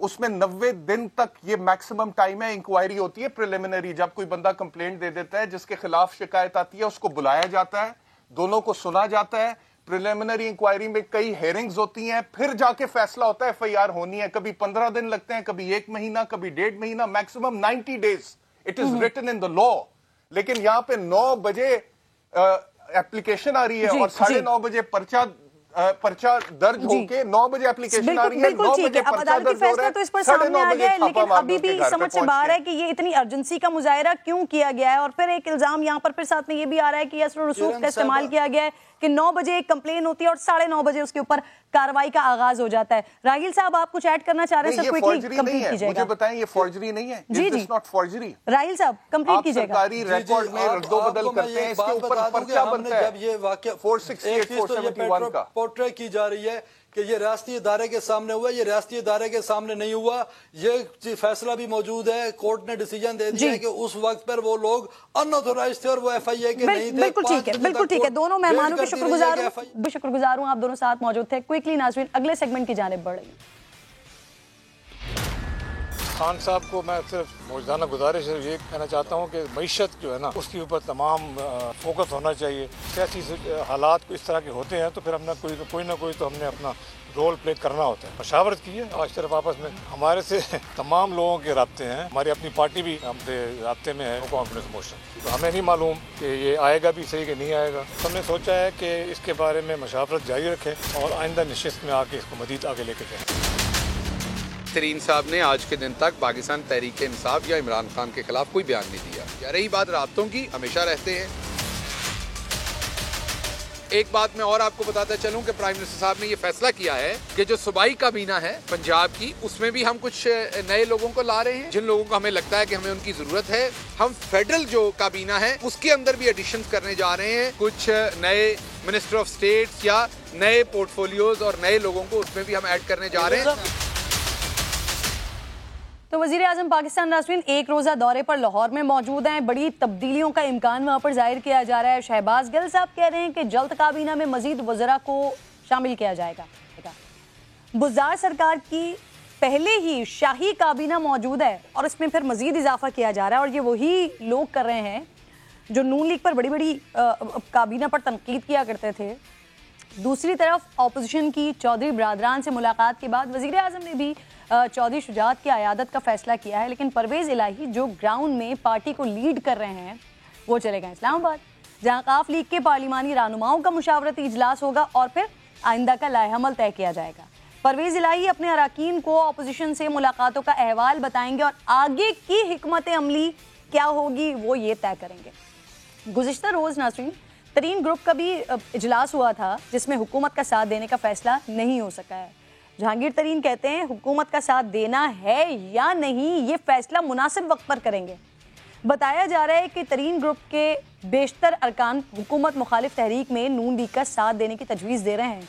اس میں 90 دن تک یہ میکسیمم ٹائم ہے. انکوائری ہوتی ہے پریلیمنری, جب کوئی بندہ کمپلینٹ دے دیتا ہے, جس کے خلاف شکایت آتی ہے اس کو بلایا جاتا ہے, دونوں کو سنا جاتا ہے. پریلیمنری انکوائری میں کئی ہیئرنگز ہوتی ہیں, پھر جا کے فیصلہ ہوتا ہے ایف آئی آر ہونی ہے. کبھی 15 دن لگتے ہیں, کبھی 1 مہینہ, کبھی 1.5 مہینہ, maximum 90 days. It is written in the law. لیکن یہاں پہ 9 بجے ایپلیکیشن آ رہی ہے اور 9:30 بجے پرچہ درج ہو کے 9 بجے ایپلیکیشن آ رہی ہے, 9 بجے پرچہ درج ہو رہا ہے, تو اس پر سامنے آ گیا ہے. لیکن ابھی بھی سمجھ سے باہر ہے کہ یہ اتنی ارجنسی کا مظاہرہ کیوں کیا گیا ہے. اور پھر ایک الزام یہاں پر پھر ساتھ میں یہ بھی آ رہا ہے کہ اثر و رسوخ کا استعمال کیا گیا ہے کہ 9 بجے ایک کمپلین ہوتی ہے اور 9:30 بجے اس کے اوپر کارروائی کا آغاز ہو جاتا ہے. راگیل صاحب آپ کچھ ایڈ کرنا چاہ رہے ہیں؟ سر کوئکلی کمپلیٹ کیجئے گا. مجھے بتائیں یہ فورجری نہیں ہے؟ جی جی راگیل صاحب کمپلیٹ کیجئے گا. سرکاری ریکارڈ میں رد و بدل کرتے ہیں, اس کے اوپر پرچہ بنتا ہے. جب یہ واقعہ 468 471 کا پورٹرے کی جا رہی ہے کہ یہ ریاستی ادارے کے سامنے ہوا, یہ ریاستی ادارے کے سامنے نہیں ہوا. یہ فیصلہ بھی موجود ہے, کورٹ نے ڈیسیجن دے دیا ہے کہ اس وقت پر وہ لوگ ان آتھورائزڈ تھے اور وہ ایف آئی اے کے نہیں تھے. بالکل ٹھیک ہے, بالکل ٹھیک ہے. دونوں مہمانوں کے شکر گزار ہوں, آپ دونوں ساتھ موجود تھے. کوئکلی ناظرین اگلے سیگمنٹ کی جانب بڑھ رہی ہوں. خان صاحب کو میں صرف موجودانہ گزارش یہ کہنا چاہتا ہوں کہ معیشت جو ہے نا اس کے اوپر تمام فوکس ہونا چاہیے. سیاسی حالات کو اس طرح کے ہوتے ہیں تو پھر ہم نے کوئی نہ کوئی تو ہم نے اپنا رول پلے کرنا ہوتا ہے. مشاورت کی ہے آج طرف آپس میں, ہمارے سے تمام لوگوں کے رابطے ہیں, ہماری اپنی پارٹی بھی ہم سے رابطے میں ہے, کانفیڈنس موشن. تو ہمیں نہیں معلوم کہ یہ آئے گا بھی صحیح کہ نہیں آئے گا. ہم نے سوچا ہے کہ اس کے بارے میں مشاورت جاری رکھیں اور آئندہ نشست میں آ کے اس کو مزید آگے لے کے جائیں. ترین صاحب نے آج کے دن تک پاکستان تحریک انصاف یا عمران خان کے خلاف کوئی بیان نہیں دیا. یا رہی بات رابطوں کی, ہمیشہ رہتے ہیں. ایک بات میں اور آپ کو بتاتا چلوں کہ پرائم منسٹر صاحب نے یہ فیصلہ کیا ہے کہ جو صوبائی کابینہ ہے پنجاب کی, اس میں بھی ہم کچھ نئے لوگوں کو لا رہے ہیں جن لوگوں کو ہمیں لگتا ہے کہ ہمیں ان کی ضرورت ہے. ہم فیڈرل جو کابینہ ہے اس کے اندر بھی ایڈیشنز کرنے جا رہے ہیں, کچھ نئے منسٹر آف اسٹیٹس یا نئے پورٹ فولیوز اور نئے لوگوں کو اس میں بھی ہم ایڈ کرنے جا رہے ہیں. تو وزیر اعظم پاکستان ناظرین ایک روزہ دورے پر لاہور میں موجود ہیں. بڑی تبدیلیوں کا امکان وہاں پر ظاہر کیا جا رہا ہے. شہباز گل صاحب کہہ رہے ہیں کہ جلد کابینہ میں مزید وزراء کو شامل کیا جائے گا. بزدار سرکار کی پہلے ہی شاہی کابینہ موجود ہے اور اس میں پھر مزید اضافہ کیا جا رہا ہے, اور یہ وہی لوگ کر رہے ہیں جو نون لیگ پر بڑی بڑی کابینہ پر تنقید کیا کرتے تھے. دوسری طرف اپوزیشن کی چودھری برادران سے ملاقات کے بعد وزیر اعظم نے بھی چودھری شجاعت کی عیادت کا فیصلہ کیا ہے. لیکن پرویز الہی جو گراؤنڈ میں پارٹی کو لیڈ کر رہے ہیں وہ چلے گئے اسلام آباد, جہاں قاف لیگ کے پارلیمانی رہنماؤں کا مشاورتی اجلاس ہوگا اور پھر آئندہ کا لائحہ عمل طے کیا جائے گا. پرویز الہی اپنے اراکین کو اپوزیشن سے ملاقاتوں کا احوال بتائیں گے اور آگے کی حکمت عملی کیا ہوگی وہ یہ طے کریں گے. گزشتہ روز ناظرین ترین گروپ کا بھی اجلاس ہوا تھا جس میں حکومت کا ساتھ دینے کا فیصلہ نہیں ہو سکا ہے. جہانگیر ترین کہتے ہیں حکومت کا ساتھ دینا ہے یا نہیں یہ فیصلہ مناسب وقت پر کریں گے. بتایا جا رہا ہے کہ ترین گروپ کے بیشتر ارکان حکومت مخالف تحریک میں نون لیگ کا ساتھ دینے کی تجویز دے رہے ہیں.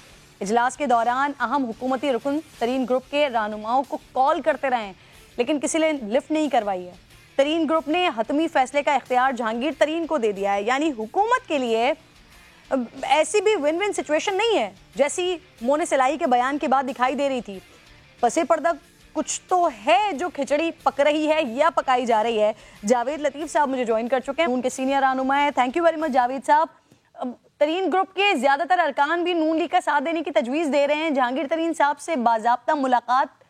اجلاس کے دوران اہم حکومتی رکن ترین گروپ کے رہنماؤں کو کال کرتے رہے ہیں لیکن کسی نے لفٹ نہیں کروائی ہے. ترین گروپ نے حتمی فیصلے کا اختیار جہانگیر ترین کو دے دیا ہے. یعنی حکومت کے لیے ایسی بھی ون ون سچویشن نہیں ہے جیسی مونس الہی کے بیان کے بعد دکھائی دے رہی تھی. پسے پردہ کچھ تو ہے جو کھچڑی پک رہی ہے یا پکائی جا رہی ہے. جاوید لطیف صاحب مجھے جوائن کر چکے ہیں, ان کے سینئر رہنما ہیں. Thank you very much Javed صاحب. ترین گروپ کے زیادہ تر ارکان بھی نون لیگ کا ساتھ دینے کی تجویز دے رہے ہیں. جہانگیر ترین صاحب سے باضابطہ ملاقات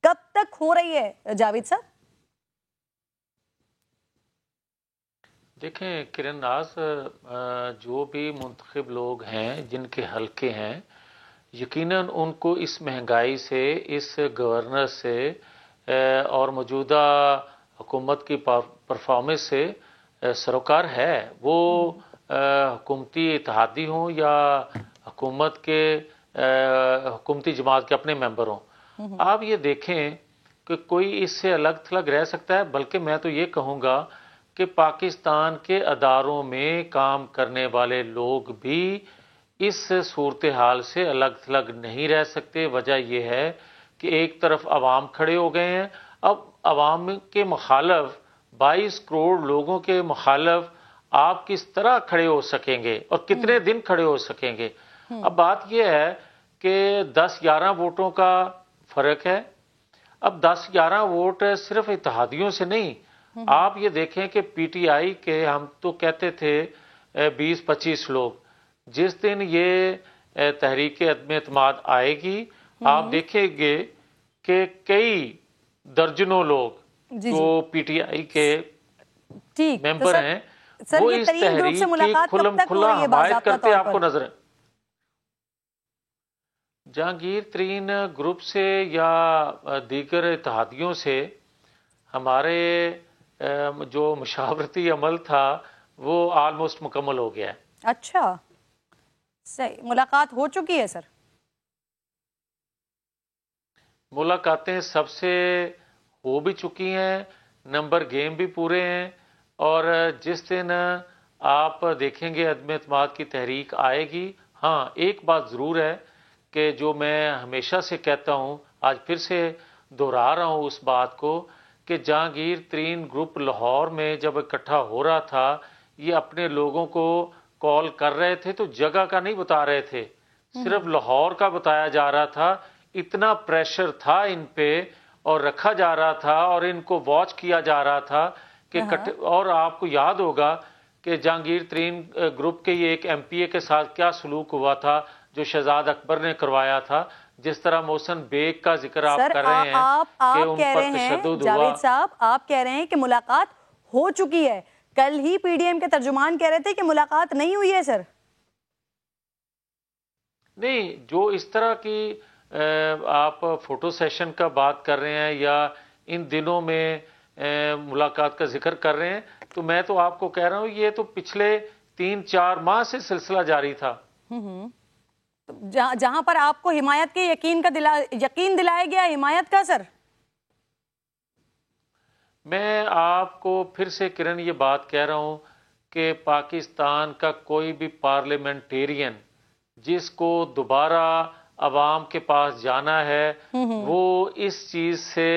کب تک ہو رہی ہے جاوید صاحب؟ دیکھیں کرن ناز, جو بھی منتخب لوگ ہیں جن کے حلقے ہیں یقیناً ان کو اس مہنگائی سے, اس گورنر سے اور موجودہ حکومت کی پرفارمنس سے سروکار ہے. وہ حکومتی اتحادی ہوں یا حکومت کے حکومتی جماعت کے اپنے ممبر ہوں. آپ یہ دیکھیں کہ کوئی اس سے الگ تھلگ رہ سکتا ہے, بلکہ میں تو یہ کہوں گا کہ پاکستان کے اداروں میں کام کرنے والے لوگ بھی اس صورتحال سے الگ تھلگ نہیں رہ سکتے. وجہ یہ ہے کہ ایک طرف عوام کھڑے ہو گئے ہیں. اب عوام کے مخالف 22 کروڑ لوگوں کے مخالف آپ کس طرح کھڑے ہو سکیں گے اور کتنے دن کھڑے ہو سکیں گے؟ اب بات یہ ہے کہ 10-11 ووٹوں کا فرق ہے. اب 10-11 ووٹ صرف اتحادیوں سے نہیں، آپ یہ دیکھیں کہ پی ٹی آئی کے ہم تو کہتے تھے 20-25 لوگ، جس دن یہ تحریک عدم اعتماد آئے گی آپ دیکھیں گے کہ کئی درجنوں لوگ جو پی ٹی آئی کے ممبر ہیں وہ اس تحریک کی کھلم کھلا حمایت کرتے آپ کو نظر ہے۔ جہانگیر ترین گروپ سے یا دیگر اتحادیوں سے ہمارے جو مشاورتی عمل تھا وہ آلموسٹ مکمل ہو گیا ہے۔ اچھا صحیح، ملاقات ہو چکی ہے سر؟ ملاقاتیں سب سے ہو بھی چکی ہیں، نمبر گیم بھی پورے ہیں، اور جس دن آپ دیکھیں گے عدم اعتماد کی تحریک آئے گی، ہاں ایک بات ضرور ہے کہ جو میں ہمیشہ سے کہتا ہوں، آج پھر سے دہرا رہا ہوں اس بات کو، کہ جہانگیر ترین گروپ لاہور میں جب اکٹھا ہو رہا تھا یہ اپنے لوگوں کو کال کر رہے تھے تو جگہ کا نہیں بتا رہے تھے، صرف لاہور کا بتایا جا رہا تھا۔ اتنا پریشر تھا ان پہ اور رکھا جا رہا تھا اور ان کو واچ کیا جا رہا تھا کہ اور آپ کو یاد ہوگا کہ جہانگیر ترین گروپ کے یہ ایک ایم پی اے کے ساتھ کیا سلوک ہوا تھا جو شہزاد اکبر نے کروایا تھا، جس طرح محسن بیگ کا ذکر آپ کر رہے ہیں کہ ان پر تشدد ہوا۔ جاوید صاحب آپ کہہ رہے ہیں کہ ملاقات ہو چکی ہے، کل ہی پی ڈی ایم کے ترجمان کہہ رہے تھے کہ ملاقات نہیں ہوئی ہے سر۔ نہیں، جو اس طرح کی آپ فوٹو سیشن کا بات کر رہے ہیں یا ان دنوں میں ملاقات کا ذکر کر رہے ہیں تو میں تو آپ کو کہہ رہا ہوں یہ تو پچھلے 3-4 ماہ سے سلسلہ جاری تھا۔ جہاں پر آپ کو حمایت کے یقین دلایا گیا حمایت کا سر؟ میں آپ کو پھر سے کرن یہ بات کہہ رہا ہوں کہ پاکستان کا کوئی بھی پارلیمنٹیرین جس کو دوبارہ عوام کے پاس جانا ہے وہ اس چیز سے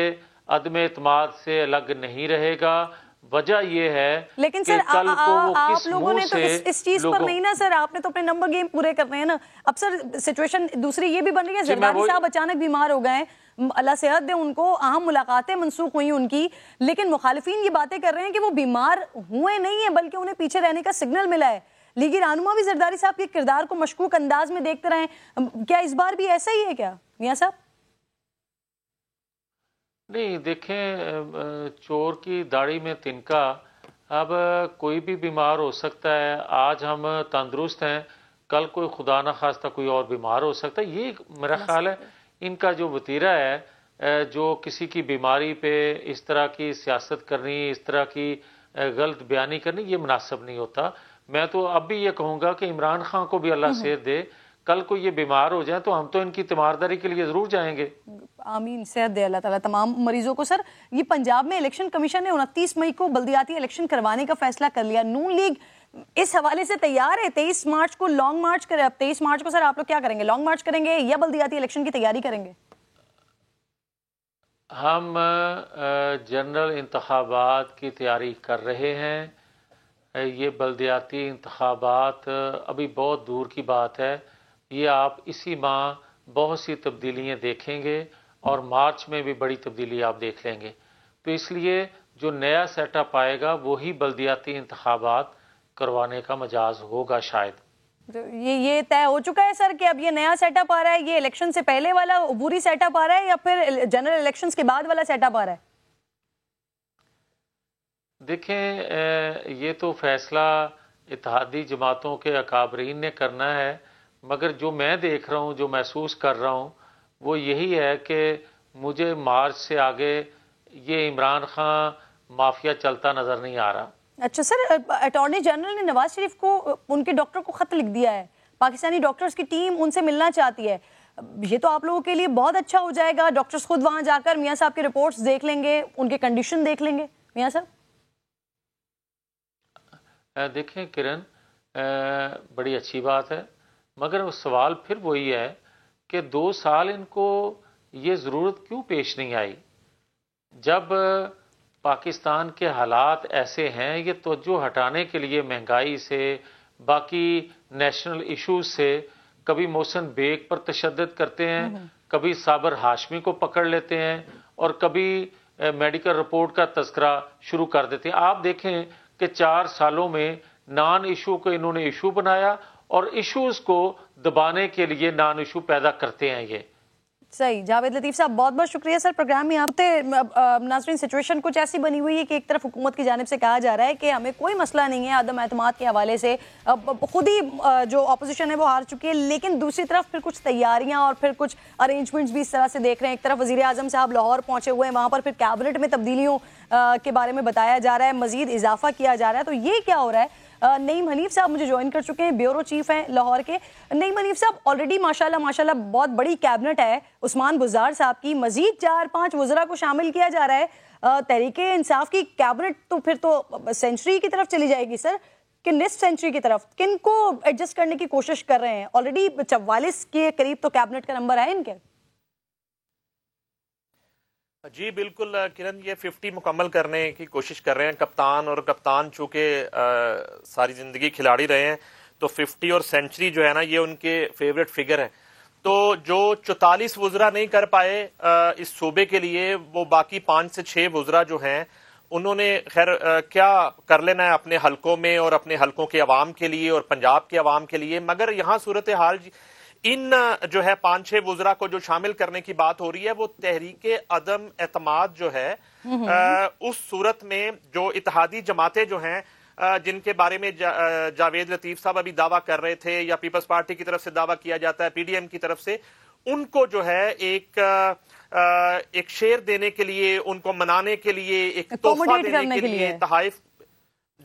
عدم اعتماد سے الگ نہیں رہے گا۔ وجہ یہ ہے لیکن کہ سر کل کو وہ آپ کس لوگوں منہ نے تو سے اس چیز پر نہیں نا سر، آپ نے تو اپنے نمبر گیم پورے کرنے ہیں نا۔ اب سر سچویشن دوسری یہ بھی بن رہی ہے، زرداری صاحب اچانک بیمار ہو گئے، اللہ صحت دے ان کو، اہم ملاقاتیں منسوخ ہوئی ان کی، لیکن مخالفین یہ باتیں کر رہے ہیں کہ وہ بیمار ہوئے نہیں ہیں بلکہ انہیں پیچھے رہنے کا سگنل ملا ہے۔ لیگی رہنما بھی زرداری صاحب کے کردار کو مشکوک انداز میں دیکھتے رہے، کیا اس بار بھی ایسا ہی ہے کیا میاں صاحب؟ نہیں، دیکھیں چور کی داڑھی میں تنکا، اب کوئی بھی بیمار ہو سکتا ہے، آج ہم تندرست ہیں، کل کوئی خدا نہ خواستہ کوئی اور بیمار ہو سکتا ہے۔ یہ میرا خیال ہے ان کا جو وتیرہ ہے، جو کسی کی بیماری پہ اس طرح کی سیاست کرنی، اس طرح کی غلط بیانی کرنی، یہ مناسب نہیں ہوتا۔ میں تو اب بھی یہ کہوں گا کہ عمران خان کو بھی اللہ صحت دے، کل کو یہ بیمار ہو جائیں تو ہم تو ان کی تیمارداری کے لیے ضرور جائیں گے۔ آمین، صحت دے اللہ تعالیٰ تمام مریضوں کو۔ سر یہ پنجاب میں الیکشن کمیشن نے 29 مئی کو بلدیاتی الیکشن کروانے کا فیصلہ کر لیا، نون لیگ اس حوالے سے تیار ہے؟ 23 مارچ کو لانگ مارچ کرے، اب 23 مارچ کو سر آپ لوگ کیا کریں گے؟ لانگ مارچ کریں گے یا بلدیاتی الیکشن کی تیاری کریں گے؟ ہم جنرل انتخابات کی تیاری کر رہے ہیں، یہ بلدیاتی انتخابات ابھی بہت دور کی بات ہے، یہ آپ اسی ماہ بہت سی تبدیلیاں دیکھیں گے اور مارچ میں بھی بڑی تبدیلی آپ دیکھ لیں گے، تو اس لیے جو نیا سیٹ اپ آئے گا وہی بلدیاتی انتخابات کروانے کا مجاز ہوگا شاید۔ یہ طے ہو چکا ہے سر کہ اب یہ نیا سیٹ اپ آ رہا ہے، یہ الیکشن سے پہلے والا عبوری سیٹ اپ آ رہا ہے یا پھر جنرل الیکشنز کے بعد والا سیٹ اپ آ رہا ہے؟ دیکھیں یہ تو فیصلہ اتحادی جماعتوں کے اکابرین نے کرنا ہے، مگر جو میں دیکھ رہا ہوں، جو محسوس کر رہا ہوں وہ یہی ہے کہ مجھے مارچ سے آگے یہ عمران خان مافیا چلتا نظر نہیں آ رہا۔ اچھا سر، اٹارنی جنرل نے نواز شریف کو، ان کے ڈاکٹر کو خط لکھ دیا ہے، پاکستانی ڈاکٹرز کی ٹیم ان سے ملنا چاہتی ہے، یہ تو آپ لوگوں کے لیے بہت اچھا ہو جائے گا، ڈاکٹرز خود وہاں جا کر میاں صاحب کے رپورٹس دیکھ لیں گے، ان کے کنڈیشن دیکھ لیں گے میاں صاحب۔ دیکھیں کرن، بڑی اچھی بات ہے، مگر سوال پھر وہی ہے کہ 2 سال ان کو یہ ضرورت کیوں پیش نہیں آئی؟ جب پاکستان کے حالات ایسے ہیں، یہ توجہ ہٹانے کے لیے مہنگائی سے، باقی نیشنل ایشوز سے، کبھی محسن بیگ پر تشدد کرتے ہیں، کبھی صابر ہاشمی کو پکڑ لیتے ہیں اور کبھی میڈیکل رپورٹ کا تذکرہ شروع کر دیتے ہیں. آپ دیکھیں کہ 4 سالوں میں نان ایشو کو انہوں نے ایشو بنایا اور ایشوز کو دبانے کے لیے نان ایشو پیدا کرتے ہیں. یہ صحیح. جاوید لطیف صاحب بہت بہت شکریہ سر پروگرام میں آپ. ناظرین سچویشن کچھ ایسی بنی ہوئی ہے کہ ایک طرف حکومت کی جانب سے کہا جا رہا ہے کہ ہمیں کوئی مسئلہ نہیں ہے عدم اعتماد کے حوالے سے, خود ہی جو اپوزیشن ہے وہ ہار چکی ہے, لیکن دوسری طرف پھر کچھ تیاریاں اور پھر کچھ ارینجمنٹس بھی اس طرح سے دیکھ رہے ہیں. ایک طرف وزیر اعظم صاحب لاہور پہنچے ہوئے ہیں, وہاں پر پھر کیبنٹ میں تبدیلیوں کے بارے میں بتایا جا رہا ہے, مزید اضافہ کیا جا رہا ہے. تو یہ کیا ہو رہا ہے؟ نعیم حنیف صاحب مجھے جوائن کر چکے ہیں, بیورو چیف ہیں لاہور کے. نعیم حنیف صاحب آلریڈی ماشاءاللہ بہت بڑی کیبنٹ ہے عثمان بزدار صاحب کی, مزید 4-5 وزراء کو شامل کیا جا رہا ہے. تحریک انصاف کی کیبنٹ تو پھر تو سینچری کی طرف چلی جائے گی سر, کہ نصف سینچری کی طرف. کن کو ایڈجسٹ کرنے کی کوشش کر رہے ہیں؟ آلریڈی 44 کے قریب تو کیبنٹ کا نمبر ہے ان کے. جی بالکل کرن, یہ 50 مکمل کرنے کی کوشش کر رہے ہیں کپتان, اور کپتان چونکہ ساری زندگی کھلاڑی رہے ہیں تو 50 اور سینچری جو ہے نا یہ ان کے فیوریٹ فگر ہے. تو جو 44 وزراء نہیں کر پائے اس صوبے کے لیے, وہ باقی 5 سے 6 وزراء جو ہیں انہوں نے خیر کیا کر لینا ہے اپنے حلقوں میں اور اپنے حلقوں کے عوام کے لیے اور پنجاب کے عوام کے لیے. مگر یہاں صورتحال ان جو ہے 5-6 وزراء کو جو شامل کرنے کی بات ہو رہی ہے وہ تحریک عدم اعتماد جو ہے اس صورت میں جو اتحادی جماعتیں جو ہیں جن کے بارے میں جاوید لطیف صاحب ابھی دعویٰ کر رہے تھے یا پیپلز پارٹی کی طرف سے دعویٰ کیا جاتا ہے, پی ڈی ایم کی طرف سے, ان کو جو ہے ایک شیئر دینے کے لیے, ان کو منانے کے لیے, ایک تحفہ دینے کے لیے, تحائف,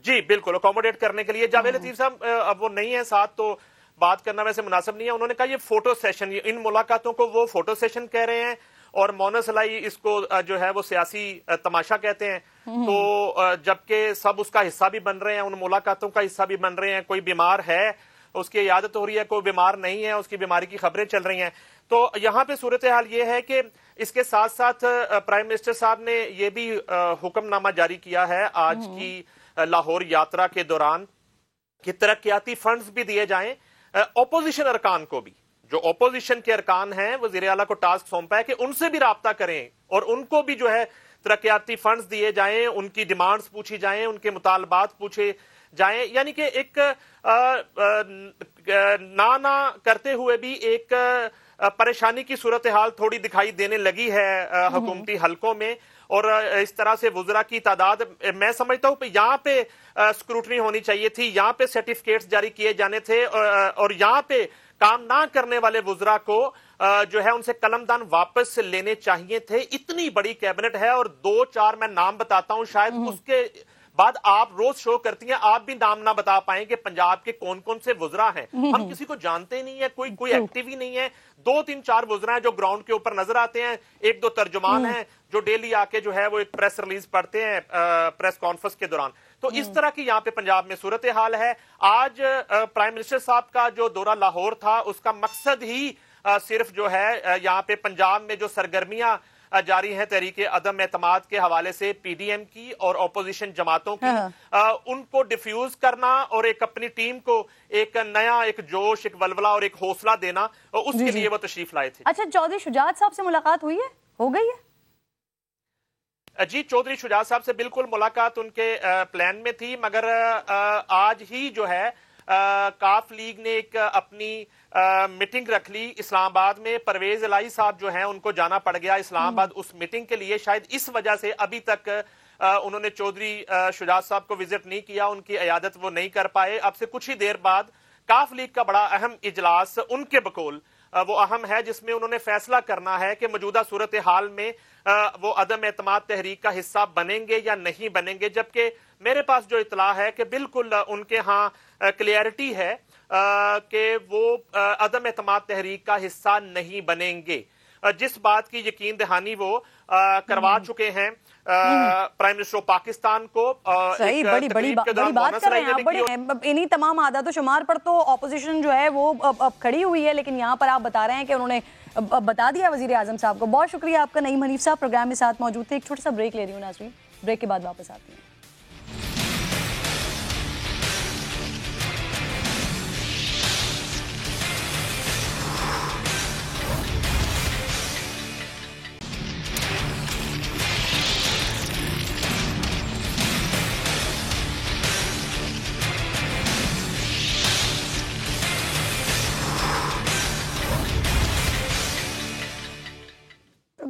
جی بالکل اکوموڈیٹ کرنے کے لیے. جاوید لطیف صاحب اب وہ نہیں ہے ساتھ تو بات کرنا ویسے مناسب نہیں ہے. انہوں نے کہا یہ فوٹو سیشن, ان ملاقاتوں کو وہ فوٹو سیشن کہہ رہے ہیں اور مونس الائی اس کو جو ہے وہ سیاسی تماشا کہتے ہیں. تو جبکہ سب اس کا حصہ بھی بن رہے ہیں, ان ملاقاتوں کا حصہ بھی بن رہے ہیں. کوئی بیمار ہے اس کی عیادت ہو رہی ہے, کوئی بیمار نہیں ہے اس کی بیماری کی خبریں چل رہی ہیں. تو یہاں پہ صورتحال یہ ہے کہ اس کے ساتھ ساتھ پرائم منسٹر صاحب نے یہ بھی حکم نامہ جاری کیا ہے آج کی لاہور یاترا کے دوران کہ ترقیاتی فنڈز بھی دیے جائیں اپوزیشن ارکان کو بھی. جو اپوزیشن کے ارکان ہیں وزیر اعلیٰ کو ٹاسک سونپا ہے کہ ان سے بھی رابطہ کریں اور ان کو بھی جو ہے ترقیاتی فنڈز دیے جائیں, ان کی ڈیمانڈز پوچھی جائیں, ان کے مطالبات پوچھے جائیں. یعنی کہ ایک نہ کرتے ہوئے بھی ایک پریشانی کی صورتحال تھوڑی دکھائی دینے لگی ہے حکومتی حلقوں میں. اور اس طرح سے وزراء کی تعداد میں سمجھتا ہوں کہ یہاں پہ اسکروٹنی ہونی چاہیے تھی, یہاں پہ سرٹیفکیٹس جاری کیے جانے تھے, اور یہاں پہ کام نہ کرنے والے وزراء کو جو ہے ان سے قلم دان واپس لینے چاہیے تھے. اتنی بڑی کیبنٹ ہے اور 2-4 میں نام بتاتا ہوں, شاید اس کے بعد آپ روز شو کرتی ہیں, آپ بھی نام نہ بتا پائیں کہ پنجاب کے کون کون سے وزراء ہیں. ہم کسی کو جانتے ہی نہیں ہے, کوئی ایکٹیو ہی نہیں ہے. 2-3-4 وزراء ہیں جو گراؤنڈ کے اوپر نظر آتے ہیں, 1-2 ترجمان ہیں جو ڈیلی آ کے جو ہے وہ ایک پریس ریلیز پڑھتے ہیں پریس کانفرنس کے دوران. تو اس طرح کی یہاں پہ پنجاب میں صورتحال ہے. آج پرائم منسٹر صاحب کا جو دورہ لاہور تھا اس کا مقصد ہی صرف جو ہے یہاں پہ پنجاب میں جو سرگرمیاں جاری ہیں تحریک عدم اعتماد کے حوالے سے پی ڈی ایم کی اور اپوزیشن جماعتوں کی, ان کو ڈیفیوز کرنا اور ایک اپنی ٹیم کو ایک نیا ایک جوش, ایک ولولہ اور ایک حوصلہ دینا, اس کے لیے وہ تشریف لائے تھے. اچھا, چودھری شجاعت صاحب سے ملاقات ہوئی ہے, ہو گئی ہے؟ جی چودھری شجاعت صاحب سے بالکل ملاقات ان کے پلان میں تھی, مگر آج ہی جو ہے کاف لیگ نے ایک اپنی میٹنگ رکھ لی اسلام آباد میں. پرویز الہی صاحب جو ہیں ان کو جانا پڑ گیا اسلام آباد اس میٹنگ کے لیے. شاید اس وجہ سے ابھی تک انہوں نے چودھری شجاعت صاحب کو وزٹ نہیں کیا, ان کی عیادت وہ نہیں کر پائے. اب سے کچھ ہی دیر بعد کاف لیگ کا بڑا اہم اجلاس ان کے بقول وہ اہم ہے, جس میں انہوں نے فیصلہ کرنا ہے کہ موجودہ صورتحال میں وہ عدم اعتماد تحریک کا حصہ بنیں گے یا نہیں بنیں گے. جبکہ میرے پاس جو اطلاع ہے کہ بالکل ان کے ہاں کلیئرٹی ہے کہ وہ عدم اعتماد تحریک کا حصہ نہیں بنیں گے, جس بات کی یقین دہانی وہ کروا چکے ہیں پرائم منسٹر پاکستان کو. صحیح, بڑی بات کر رہے ہیں آپ. انہی تمام عادات و شمار پر تو اپوزیشن جو ہے وہ اب کھڑی ہوئی ہے, لیکن یہاں پر آپ بتا رہے ہیں کہ انہوں نے بتا دیا وزیر اعظم صاحب کو. بہت شکریہ آپ کا نعیم حنیف صاحب پروگرام میں ساتھ موجود تھے. ایک چھوٹا سا بریک لے رہی ہوں ناظرین, بریک کے بعد واپس آتی ہیں.